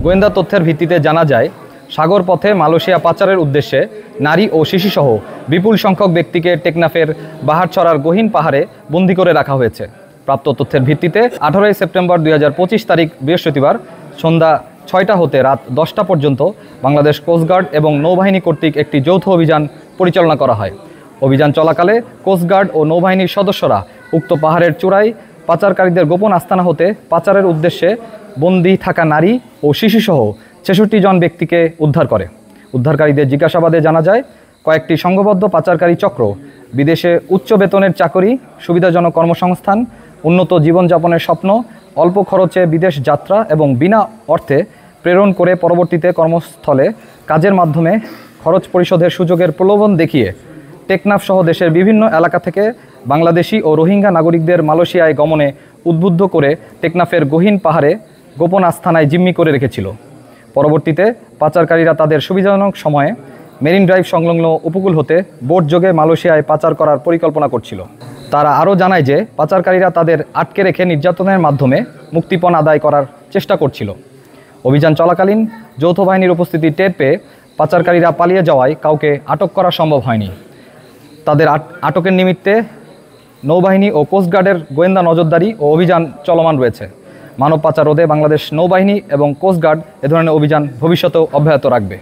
গোয়েন্দা তথ্যের ভিত্তিতে জানা যায়, সাগর পথে মালয়েশিয়া পাচারের উদ্দেশ্যে নারী ও শিশুসহ বিপুল সংখ্যক ব্যক্তিকে টেকনাফের বাহারছড়ার গহীন পাহাড়ে বন্দী করে রাখা হয়েছে। প্রাপ্ত তথ্যের ভিত্তিতে 18 সেপ্টেম্বর 2025 তারিখ বৃহস্পতিবার সন্ধ্যা 6টা হতে রাত 10টা পর্যন্ত বাংলাদেশ কোস্টগার্ড এবং নৌবাহিনী কর্তৃক একটি যৌথ অভিযান পরিচালনা করা হয়। অভিযান চলাকালে কোস্টগার্ড ও নৌবাহিনীর সদস্যরা উক্ত পাহাড়ের চূড়ায় পাচারকারীদের গোপন আস্তানা হতে পাচারের উদ্দেশ্যে বন্দী থাকা নারী ও শিশুসহ 66 জন ব্যক্তিকে উদ্ধার করে। উদ্ধারকারীদের জিজ্ঞাসাবাদে জানা যায়, কয়েকটি সংঘবদ্ধ পাচারকারী চক্র বিদেশে উচ্চ বেতনের চাকরি, সুবিধাজনক কর্মসংস্থান, উন্নত জীবনযাপনের স্বপ্ন, অল্প খরচে বিদেশ যাত্রা এবং বিনা অর্থে প্রেরণ করে পরবর্তীতে কর্মস্থলে কাজের মাধ্যমে খরচ পরিশোধের সুযোগের প্রলোভন দেখিয়ে টেকনাফ সহ দেশের বিভিন্ন এলাকা থেকে বাংলাদেশি ও রোহিঙ্গা নাগরিকদের মালয়েশিয়ায় গমনে উদ্বুদ্ধ করে টেকনাফের গহীন পাহাড়ে গোপন আস্তানায় জিম্মি করে রেখেছিল। পরবর্তীতে পাচারকারীরা তাদের সুবিধাজনক সময়ে মেরিন ড্রাইভ সংলগ্ন উপকূল হতে বোটযোগে মালয়েশিয়ায় পাচার করার পরিকল্পনা করছিল। তারা আরও জানায় যে পাচারকারীরা তাদের আটকে রেখে নির্যাতনের মাধ্যমে মুক্তিপণ আদায় করার চেষ্টা করছিল। অভিযান চলাকালীন যৌথ বাহিনীর উপস্থিতি টের পেয়ে পাচারকারীরা পালিয়ে যাওয়ায় কাউকে আটক করা সম্ভব হয়নি। তাদের আটকের নিমিত্তে নৌবাহিনী ও কোস্টগার্ডের গোয়েন্দা নজরদারি ও অভিযান চলমান রয়েছে। মানব পাচার রোধে বাংলাদেশ নৌবাহিনী এবং কোস্টগার্ড এ ধরনের অভিযান ভবিষ্যতেও অব্যাহত রাখবে।